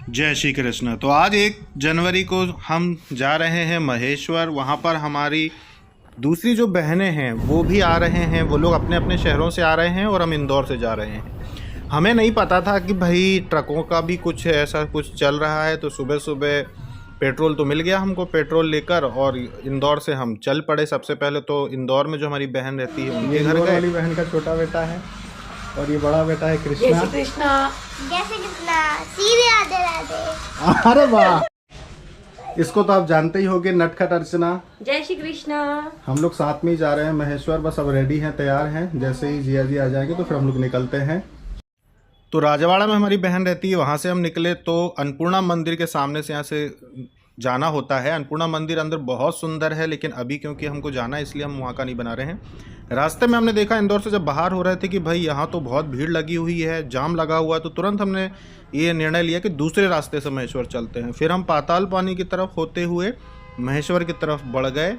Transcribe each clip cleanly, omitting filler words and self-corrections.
जय श्री कृष्ण। तो आज 1 जनवरी को हम जा रहे हैं महेश्वर। वहाँ पर हमारी दूसरी जो बहनें हैं वो भी आ रहे हैं। वो लोग अपने अपने शहरों से आ रहे हैं और हम इंदौर से जा रहे हैं। हमें नहीं पता था कि भाई ट्रकों का भी कुछ ऐसा कुछ चल रहा है। तो सुबह सुबह पेट्रोल तो मिल गया हमको, पेट्रोल लेकर और इंदौर से हम चल पड़े। सबसे पहले तो इंदौर में जो हमारी बहन रहती है उनके घर गए। वाली बहन का छोटा बेटा है और ये बड़ा बेटा है कृष्णा। जय श्री कृष्णा। जय श्री कृष्णा। सीधे राधे राधे। अरे वाह, इसको तो आप जानते ही होंगे, नटखट अर्चना। जय श्री कृष्णा। हम लोग साथ में ही जा रहे हैं महेश्वर। बस अब रेडी हैं, तैयार हैं। जैसे ही जिया जी आ जाएंगे तो फिर हम लोग निकलते हैं। तो राजवाड़ा में हमारी बहन रहती है, वहाँ से हम निकले तो अन्नपूर्णा मंदिर के सामने से यहाँ से जाना होता है। अन्नपूर्णा मंदिर अंदर बहुत सुंदर है, लेकिन अभी क्योंकि हमको जाना है इसलिए हम वहाँ का नहीं बना रहे हैं। रास्ते में हमने देखा इंदौर से जब बाहर हो रहे थे कि भाई यहाँ तो बहुत भीड़ लगी हुई है, जाम लगा हुआ है। तो तुरंत हमने ये निर्णय लिया कि दूसरे रास्ते से महेश्वर चलते हैं। फिर हम पाताल पानी की तरफ होते हुए महेश्वर की तरफ बढ़ गए।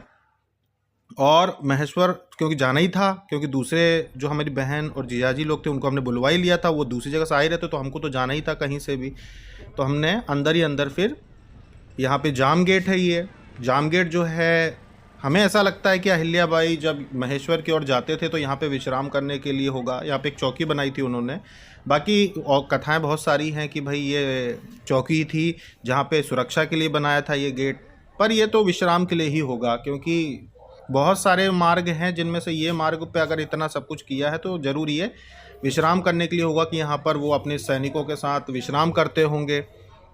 और महेश्वर क्योंकि जाना ही था, क्योंकि दूसरे जो हमारी बहन और जियाजी लोग थे उनको हमने बुलवा ही लिया था, वो दूसरी जगह से आ ही रहे थे, तो हमको तो जाना ही था कहीं से भी। तो हमने अंदर ही अंदर फिर यहाँ पे जाम गेट है। ये जाम गेट जो है, हमें ऐसा लगता है कि अहिल्याबाई जब महेश्वर की ओर जाते थे तो यहाँ पे विश्राम करने के लिए होगा। यहाँ पे एक चौकी बनाई थी उन्होंने। बाकी और कथाएं बहुत सारी हैं कि भाई ये चौकी थी जहाँ पे सुरक्षा के लिए बनाया था ये गेट, पर ये तो विश्राम के लिए ही होगा, क्योंकि बहुत सारे मार्ग हैं जिनमें से ये मार्ग पे अगर इतना सब कुछ किया है तो ज़रूरी है विश्राम करने के लिए होगा कि यहाँ पर वो अपने सैनिकों के साथ विश्राम करते होंगे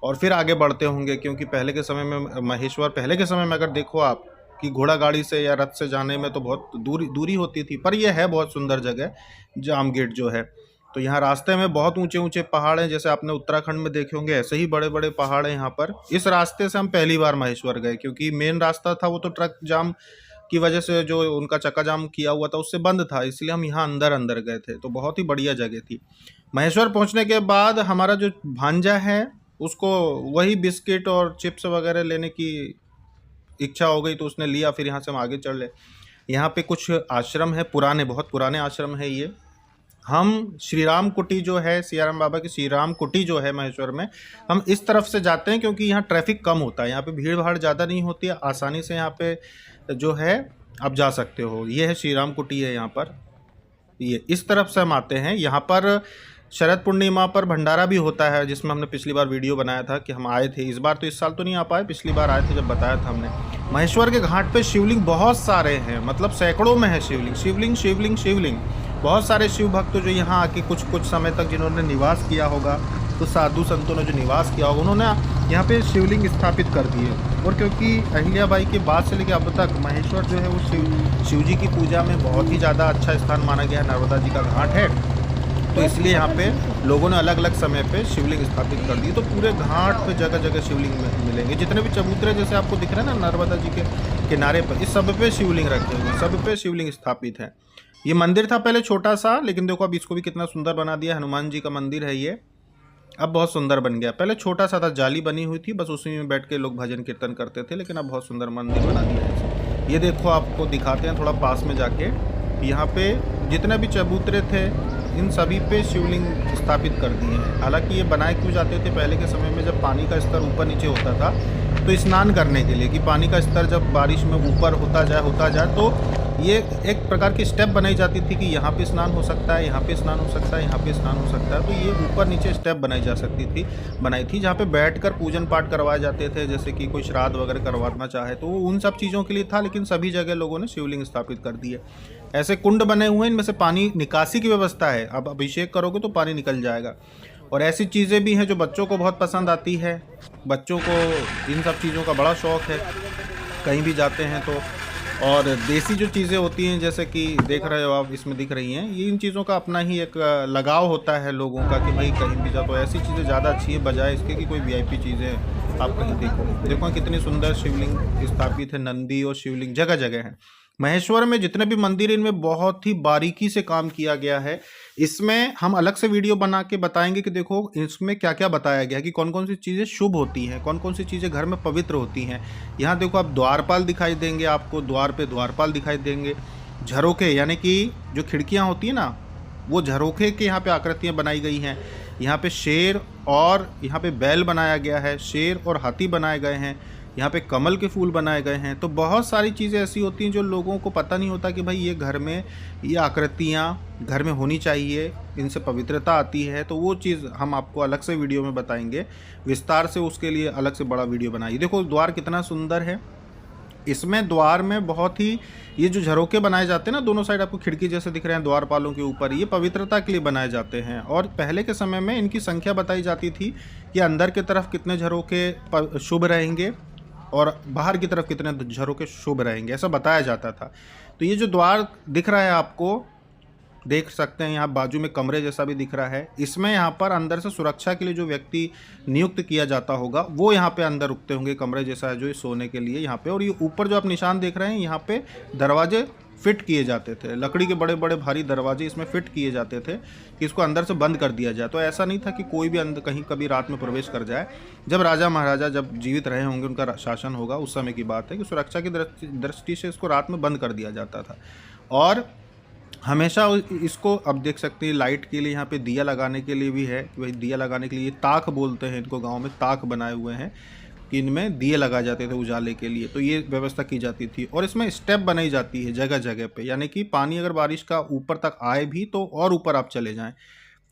और फिर आगे बढ़ते होंगे। क्योंकि पहले के समय में महेश्वर, पहले के समय में अगर देखो आप कि घोड़ा गाड़ी से या रथ से जाने में तो बहुत दूरी होती थी, पर यह है बहुत सुंदर जगह जाम गेट जो है। तो यहाँ रास्ते में बहुत ऊंचे ऊंचे पहाड़ हैं, जैसे आपने उत्तराखंड में देखे होंगे ऐसे ही बड़े बड़े पहाड़ हैं यहाँ पर। इस रास्ते से हम पहली बार महेश्वर गए, क्योंकि मेन रास्ता था वो तो ट्रक जाम की वजह से जो उनका चक्का जाम किया हुआ था उससे बंद था, इसलिए हम यहाँ अंदर अंदर गए थे। तो बहुत ही बढ़िया जगह थी। महेश्वर पहुँचने के बाद हमारा जो भांजा है उसको वही बिस्किट और चिप्स वगैरह लेने की इच्छा हो गई, तो उसने लिया। फिर यहाँ से हम आगे चल ले। यहाँ पे कुछ आश्रम है, पुराने, बहुत पुराने आश्रम है ये। हम श्री राम कुटी जो है, सियाराम बाबा की श्री राम कुटी जो है महेश्वर में, हम इस तरफ से जाते हैं क्योंकि यहाँ ट्रैफिक कम होता है, यहाँ पे भीड़ भाड़ ज़्यादा नहीं होती है, आसानी से यहाँ पे जो है आप जा सकते हो। ये है श्री राम कुटी है यहाँ पर। ये इस तरफ से हम आते हैं। यहाँ पर शरद पूर्णिमा पर भंडारा भी होता है, जिसमें हमने पिछली बार वीडियो बनाया था कि हम आए थे। इस बार तो, इस साल तो नहीं आ पाए, पिछली बार आए थे जब बताया था हमने। महेश्वर के घाट पे शिवलिंग बहुत सारे हैं, मतलब सैकड़ों में है शिवलिंग शिवलिंग शिवलिंग शिवलिंग। बहुत सारे शिव भक्त जो यहाँ आके कुछ समय तक जिन्होंने निवास किया होगा, तो साधु संतों ने जो निवास किया होगा, उन्होंने यहाँ पे शिवलिंग स्थापित कर दिए। और क्योंकि अहिल्याबाई के बाद से लेकर अब तक महेश्वर जो है वो शिव जी की पूजा में बहुत ही ज़्यादा अच्छा स्थान माना गया है। नर्मदा जी का घाट है, तो इसलिए यहाँ पे लोगों ने अलग अलग समय पे शिवलिंग स्थापित कर दी। तो पूरे घाट पे जगह जगह शिवलिंग मिलेंगे। जितने भी चबूतरे जैसे आपको दिख रहे हैं ना नर्मदा जी के किनारे पर, इस सब पे शिवलिंग रखे हुए, सब पे शिवलिंग स्थापित है। ये मंदिर था पहले छोटा सा, लेकिन देखो अब इसको भी कितना सुंदर बना दिया। हनुमान जी का मंदिर है ये, अब बहुत सुंदर बन गया। पहले छोटा सा था, जाली बनी हुई थी, बस उसी में बैठ के लोग भजन कीर्तन करते थे, लेकिन अब बहुत सुंदर मंदिर बना दिया है। ये देखो, आपको दिखाते हैं थोड़ा पास में जाके। यहाँ पे जितने भी चबूतरे थे इन सभी पे शिवलिंग स्थापित कर दिए हैं। हालांकि ये बनाए क्यों जाते थे पहले के समय में, जब पानी का स्तर ऊपर नीचे होता था तो स्नान करने के लिए, कि पानी का स्तर जब बारिश में ऊपर होता जाए तो ये एक प्रकार की स्टेप बनाई जाती थी कि यहाँ पे स्नान हो सकता है, यहाँ पे स्नान हो सकता है, यहाँ पे स्नान हो सकता है। तो ये ऊपर नीचे स्टेप बनाई थी जहाँ पे बैठकर पूजन पाठ करवाए जाते थे। जैसे कि कोई श्राद्ध वगैरह करवाना चाहे तो वो उन सब चीज़ों के लिए था, लेकिन सभी जगह लोगों ने शिवलिंग स्थापित कर दिए। ऐसे कुंड बने हुए हैं, इनमें से पानी निकासी की व्यवस्था है। अब अभिषेक करोगे तो पानी निकल जाएगा। और ऐसी चीज़ें भी हैं जो बच्चों को बहुत पसंद आती है। बच्चों को इन सब चीज़ों का बड़ा शौक़ है, कहीं भी जाते हैं तो। और देसी जो चीज़ें होती हैं, जैसे कि देख रहे हो आप, इसमें दिख रही हैं, ये इन चीज़ों का अपना ही एक लगाव होता है लोगों का कि भाई कहीं भी जाओ तो ऐसी चीज़ें ज़्यादा अच्छी है, बजाय इसके कि कोई वीआईपी चीज़ें आप कहीं देखो कितनी सुंदर शिवलिंग स्थापित है। नंदी और शिवलिंग जगह जगह हैं। महेश्वर में जितने भी मंदिर, इनमें बहुत ही बारीकी से काम किया गया है। इसमें हम अलग से वीडियो बना के बताएंगे कि देखो इसमें क्या क्या बताया गया है, कि कौन कौन सी चीज़ें शुभ होती हैं, कौन कौन सी चीज़ें घर में पवित्र होती हैं। यहाँ देखो आप द्वारपाल दिखाई देंगे, आपको द्वार पे द्वारपाल दिखाई देंगे। झरोखे, यानी कि जो खिड़कियाँ होती हैं ना, वो झरोखे के यहाँ पे आकृतियाँ बनाई गई हैं। यहाँ पे शेर और यहाँ पे बैल बनाया गया है, शेर और हाथी बनाए गए हैं, यहाँ पे कमल के फूल बनाए गए हैं। तो बहुत सारी चीज़ें ऐसी होती हैं जो लोगों को पता नहीं होता कि भाई ये घर में ये आकृतियाँ घर में होनी चाहिए, इनसे पवित्रता आती है। तो वो चीज़ हम आपको अलग से वीडियो में बताएंगे विस्तार से, उसके लिए अलग से बड़ा वीडियो बनाइए। देखो द्वार कितना सुंदर है। इसमें द्वार में बहुत ही ये जो झरोके बनाए जाते हैं ना, दोनों साइड आपको खिड़की जैसे दिख रहे हैं द्वारपालों के ऊपर, ये पवित्रता के लिए बनाए जाते हैं। और पहले के समय में इनकी संख्या बताई जाती थी कि अंदर की तरफ कितने झरोके शुभ रहेंगे और बाहर की तरफ कितने झरोके शुभ रहेंगे, ऐसा बताया जाता था। तो ये जो द्वार दिख रहा है आपको, देख सकते हैं यहाँ बाजू में कमरे जैसा भी दिख रहा है। इसमें यहाँ पर अंदर से सुरक्षा के लिए जो व्यक्ति नियुक्त किया जाता होगा वो यहाँ पे अंदर रुकते होंगे, कमरे जैसा है जो ये सोने के लिए यहाँ पे। और ये ऊपर जो आप निशान देख रहे हैं, यहाँ पे दरवाजे फिट किए जाते थे, लकड़ी के बड़े बड़े भारी दरवाजे इसमें फिट किए जाते थे कि इसको अंदर से बंद कर दिया जाए। तो ऐसा नहीं था कि कोई भी अंदर कहीं कभी रात में प्रवेश कर जाए। जब राजा महाराजा जब जीवित रहे होंगे, उनका शासन होगा, उस समय की बात है कि सुरक्षा की दृष्टि से इसको रात में बंद कर दिया जाता था। और हमेशा इसको अब देख सकते हैं लाइट के लिए यहाँ पे दिया लगाने के लिए भी है कि भाई दिया लगाने के लिए ताक बोलते हैं इनको, गांव में ताक बनाए हुए हैं कि इनमें दिए लगाए जाते थे उजाले के लिए। तो ये व्यवस्था की जाती थी। और इसमें स्टेप बनाई जाती है जगह जगह पे, यानी कि पानी अगर बारिश का ऊपर तक आए भी तो और ऊपर आप चले जाएं।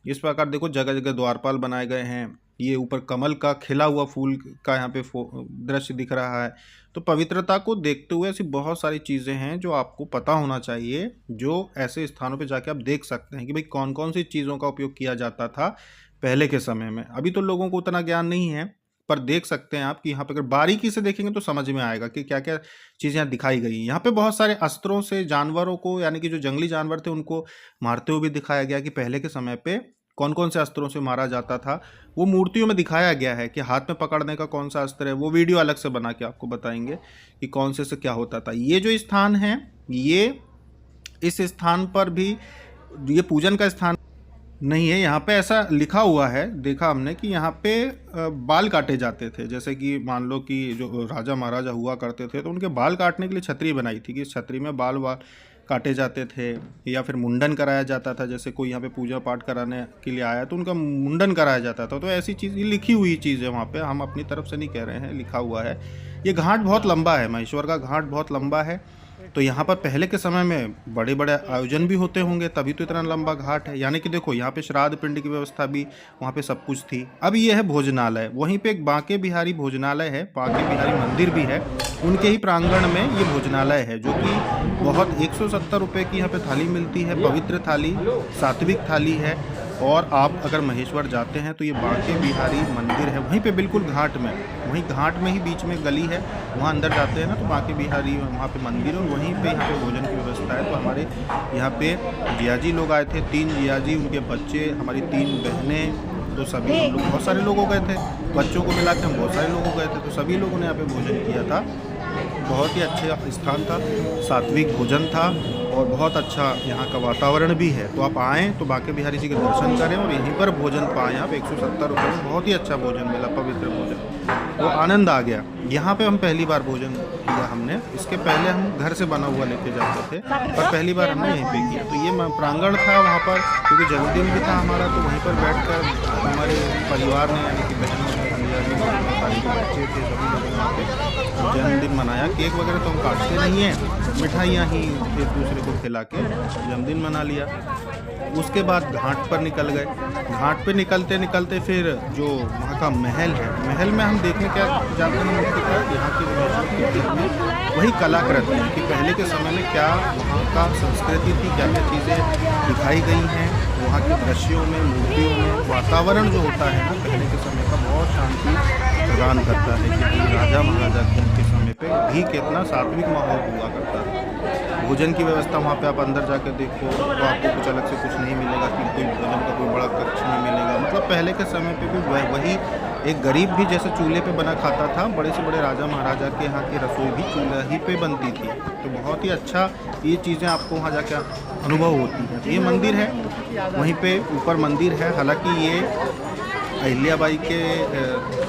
इस प्रकार देखो जगह जगह द्वारपाल बनाए गए हैं। ये ऊपर कमल का खिला हुआ फूल का यहाँ पे दृश्य दिख रहा है। तो पवित्रता को देखते हुए ऐसी बहुत सारी चीज़ें हैं जो आपको पता होना चाहिए, जो ऐसे स्थानों पे जाके आप देख सकते हैं कि भाई कौन कौन सी चीज़ों का उपयोग किया जाता था पहले के समय में। अभी तो लोगों को उतना ज्ञान नहीं है, पर देख सकते हैं आप कि यहाँ पे अगर बारीकी से देखेंगे तो समझ में आएगा कि क्या क्या चीज़ें यहाँ दिखाई गई हैं। यहाँ पे बहुत सारे अस्त्रों से जानवरों को, यानी कि जो जंगली जानवर थे उनको मारते हुए भी दिखाया गया कि पहले के समय पे कौन कौन से अस्त्रों से मारा जाता था। वो मूर्तियों में दिखाया गया है कि हाथ में पकड़ने का कौन सा अस्त्र है, वो वीडियो अलग से बना के आपको बताएंगे कि कौन से क्या होता था। ये जो स्थान है, ये इस स्थान पर भी ये पूजन का स्थान नहीं है। यहाँ पे ऐसा लिखा हुआ है, देखा हमने कि यहाँ पे बाल काटे जाते थे। जैसे कि मान लो कि जो राजा महाराजा हुआ करते थे तो उनके बाल काटने के लिए छतरी बनाई थी कि इस छतरी में बाल काटे जाते थे, या फिर मुंडन कराया जाता था। जैसे कोई यहाँ पे पूजा पाठ कराने के लिए आया तो उनका मुंडन कराया जाता था। तो ऐसी चीज़ लिखी हुई चीज़ है वहाँ पे, हम अपनी तरफ से नहीं कह रहे हैं, लिखा हुआ है। ये घाट बहुत लंबा है, महेश्वर का घाट बहुत लंबा है। तो यहाँ पर पहले के समय में बड़े बड़े आयोजन भी होते होंगे, तभी तो इतना लंबा घाट है। यानी कि देखो यहाँ पे श्राद्ध पिंड की व्यवस्था भी वहाँ पे सब कुछ थी। अब ये है भोजनालय, वहीं पे एक बांके बिहारी भोजनालय है, बांके बिहारी मंदिर भी है, उनके ही प्रांगण में ये भोजनालय है, जो कि बहुत 170 रुपये की यहाँ पे थाली मिलती है, पवित्र थाली, सात्विक थाली है। और आप अगर महेश्वर जाते हैं तो ये बांके बिहारी मंदिर है, वहीं पे बिल्कुल घाट में, वहीं घाट में ही बीच में गली है, वहाँ अंदर जाते हैं ना तो बांके बिहारी वहाँ पे मंदिर है, और वहीं पे यहाँ पे भोजन की व्यवस्था है। तो हमारे यहाँ पे जियाजी लोग आए थे, 3 जियाजी, उनके बच्चे, हमारी 3 बहनें, तो सभी हम लोग बहुत सारे लोग हो गए थे, बच्चों को मिला के हम बहुत सारे लोग हो गए थे। तो सभी लोगों ने यहाँ पे भोजन किया था। बहुत ही अच्छा स्थान था, सात्विक भोजन था और बहुत अच्छा यहाँ का वातावरण भी है। तो आप आएँ तो बांके बिहारी जी के दर्शन करें और यहीं पर भोजन पाएँ आप। 170 रुपये में बहुत ही अच्छा भोजन मिला, पवित्र भोजन, वो आनंद आ गया। यहाँ पे हम पहली बार भोजन किया हमने, इसके पहले हम घर से बना हुआ लेके जाते थे, पर पहली बार हमने यहीं पे किया। तो ये प्रांगण था वहाँ पर, क्योंकि जन्मदिन भी था हमारा, तो वहीं पर बैठ कर हमारे परिवार ने, यानी कि बहनों ने, सारी जो बच्चे थे सभी लोगों ने वहाँ पे जन्मदिन मनाया। केक वगैरह तो हम काटते नहीं हैं, मिठाइयाँ ही एक दूसरे को खिला के जन्मदिन मना लिया। उसके बाद घाट पर निकल गए। घाट पे निकलते निकलते फिर जो वहाँ का महल है, महल में हम देखने क्या जाते हैं मुख्यतः यहाँ की वही कलाकृति है कि पहले के समय में क्या वहाँ का संस्कृति थी, क्या क्या चीज़ें दिखाई गई हैं वहाँ के दृश्यों में, मूर्तियों में। वातावरण जो होता है ना पहले के समय का, बहुत शांति प्रदान करता है कि राजा महाराजा के समय पे भी कितना सात्विक माहौल हुआ करता है। भोजन की व्यवस्था वहाँ पे आप अंदर जाकर देखो तो आपको कुछ अलग से कुछ नहीं मिलेगा कि कोई भोजन का कोई बड़ा कक्ष नहीं मिलेगा। मतलब पहले के समय पे भी वही एक गरीब भी जैसे चूल्हे पे बना खाता था, बड़े से बड़े राजा महाराजा के यहाँ की रसोई भी चूल्हा ही पे बनती थी। तो बहुत ही अच्छा ये चीज़ें आपको वहाँ जाके अनुभव होती हैं। तो ये मंदिर है, वहीं पे ऊपर मंदिर है। हालांकि ये अहिल्याबाई के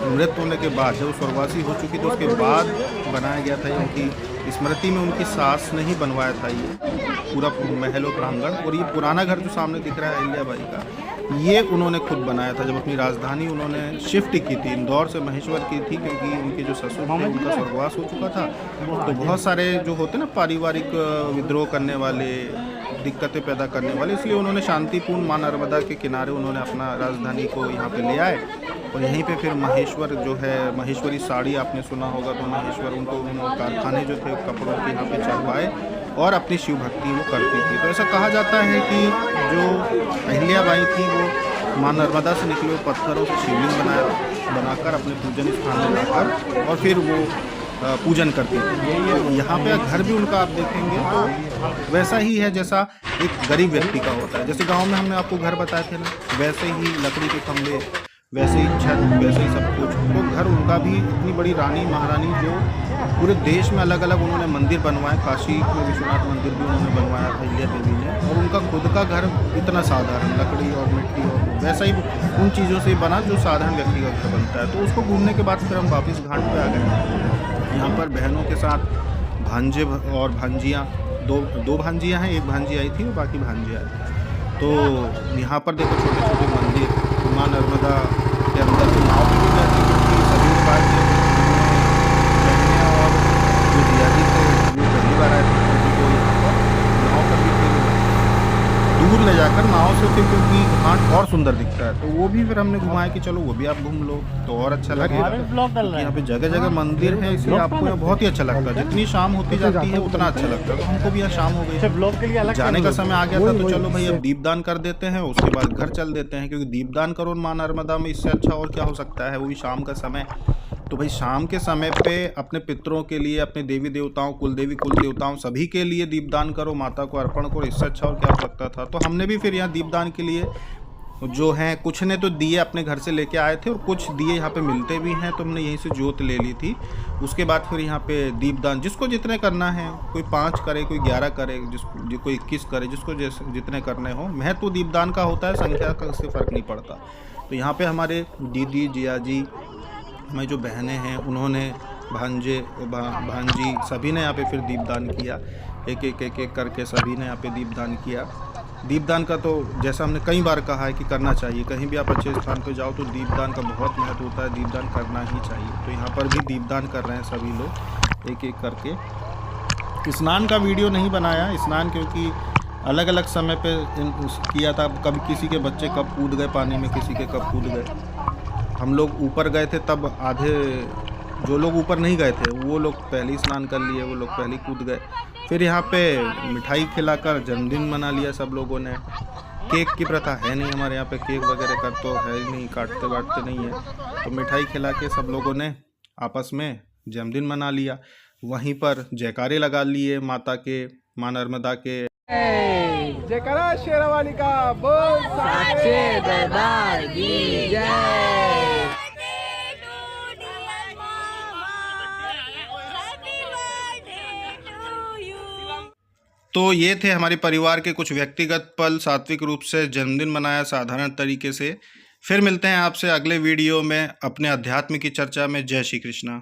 मृत्यु होने के बाद, जब स्वर्गवासी हो चुकी तो उसके बाद बनाया गया था। उनकी स्मृति में उनकी सास ने ही बनवाया था ये। पूरा महल और प्रांगण। और ये पुराना घर जो सामने दिख रहा है अहिल्याबाई का, ये उन्होंने खुद बनाया था जब अपनी राजधानी उन्होंने शिफ्ट की थी, इंदौर से महेश्वर की थी, क्योंकि उनके जो ससुर थे उनका स्वर्गवास हो चुका था। तो बहुत सारे जो होते ना पारिवारिक विद्रोह करने वाले, दिक्कतें पैदा करने वाले, इसलिए उन्होंने शांतिपूर्ण माँ नर्मदा के किनारे उन्होंने अपना राजधानी को यहाँ पे ले आए। और यहीं पे फिर महेश्वर जो है, महेश्वरी साड़ी आपने सुना होगा, तो महेश्वर उनको कारखाने जो थे कपड़ों के यहाँ पे चलवाए और अपनी शिव भक्ति वो करती थी। तो ऐसा कहा जाता है कि जो अहिल्याबाई थी वो माँ नर्मदा से निकले हुए पत्थरों से शिवलिंग बनाकर अपने पूजन स्थान में लाकर और फिर वो पूजन करती थी। यहाँ पे घर भी उनका आप देखेंगे तो वैसा ही है जैसा एक गरीब व्यक्ति का होता है। जैसे गांव में हमने आपको घर बताए थे ना, वैसे ही लकड़ी के खंभे, वैसे ही छत, वैसे ही सब कुछ। तो घर उनका भी इतनी बड़ी रानी महारानी जो पूरे देश में अलग अलग उन्होंने मंदिर बनवाए, काशी में विश्वनाथ मंदिर भी उन्होंने बनवाया अहिल्या देवी ने। और उनका खुद का घर इतना साधारण, लकड़ी और मिट्टी और वैसा ही उन चीज़ों से बना जो साधारण व्यक्ति का घर बनता है। तो उसको घूमने के बाद फिर हम वापस घाट पे आ गए। यहाँ पर बहनों के साथ भांजे और भांजियाँ, दो भांजियाँ हैं, एक भांजी आई थी और बाकी भांजे आए। तो यहाँ पर देखो छोटे छोटे मंदिर, माँ नर्मदा के अंदर जो नाव भी जाती है, क्योंकि सभी ने बात की और जो जियाजी थे वो पहली बार आए थे, क्योंकि वो यहाँ पर नाव पर भी फिर दूर ले जाकर नाव से फिर, क्योंकि घाट और सुंदर दिखता है, तो वो भी फिर हमने घुमाया कि चलो वो भी आप घूम लो तो और अच्छा लगेगा। यहाँ पे जगह जगह मंदिर है, इसलिए आपको यहाँ बहुत ही अच्छा लगता है। जितनी शाम होती जाती है उतना अच्छा लगता है। तो हमको भी यहाँ शाम हो गई, जाने का समय आ गया था, तो चलो भाई अब दीपदान कर देते हैं, उसके बाद घर चल देते हैं, क्योंकि दीपदान करो माँ नर्मदा में, इससे अच्छा और क्या हो सकता है, वो भी शाम का समय। तो भाई शाम के समय पे अपने पितरों के लिए, अपने देवी देवताओं, कुल देवताओं सभी के लिए दीपदान करो, माता को अर्पण करो, इससे अच्छा और क्या हो सकता था। तो हमने भी फिर यहाँ दीपदान के लिए जो है, कुछ ने तो दिए अपने घर से लेके आए थे और कुछ दिए यहाँ पे मिलते भी हैं, तो हमने यहीं से जोत ले ली थी। उसके बाद फिर यहाँ पे दीपदान जिसको जितने करना है, कोई 5 करे, कोई 11 करे, कोई 21 करे, जिसको जितने करने हो। महत्व दीपदान का होता है, संख्या का उससे फ़र्क नहीं पड़ता। तो यहाँ पे हमारे दीदी, जियाजी, हमारी जो बहनें हैं, उन्होंने भांजे भांजी सभी ने यहाँ पे फिर दीपदान किया। एक करके सभी ने यहाँ पे दीपदान किया। दीपदान का तो जैसा हमने कई बार कहा है कि करना चाहिए, कहीं भी आप अच्छे स्थान पे जाओ तो दीपदान का बहुत महत्व होता है, दीपदान करना ही चाहिए। तो यहाँ पर भी दीपदान कर रहे हैं सभी लोग एक करके। स्नान का वीडियो नहीं बनाया, स्नान क्योंकि अलग अलग समय पे किया था। कभी किसी के बच्चे कब कूद गए पानी में, किसी के कब कूद गए। हम लोग ऊपर गए थे तब आधे, जो लोग ऊपर नहीं गए थे वो लोग पहले ही स्नान कर लिए, वो लोग पहले ही कूद गए। फिर यहाँ पे मिठाई खिलाकर जन्मदिन मना लिया सब लोगों ने। केक की प्रथा है नहीं हमारे यहाँ पे, केक वगैरह का तो है ही नहीं, काटते वाटते नहीं है। तो मिठाई खिला के सब लोगों ने आपस में जन्मदिन मना लिया। वहीं पर जयकारे लगा लिए माता के, माँ नर्मदा के। जयकारा शेरावाली का बोल, साचे दरबार की जय। तो ये थे हमारे परिवार के कुछ व्यक्तिगत पल, सात्विक रूप से जन्मदिन मनाया साधारण तरीके से। फिर मिलते हैं आपसे अगले वीडियो में अपने अध्यात्म की चर्चा में। जय श्री कृष्णा।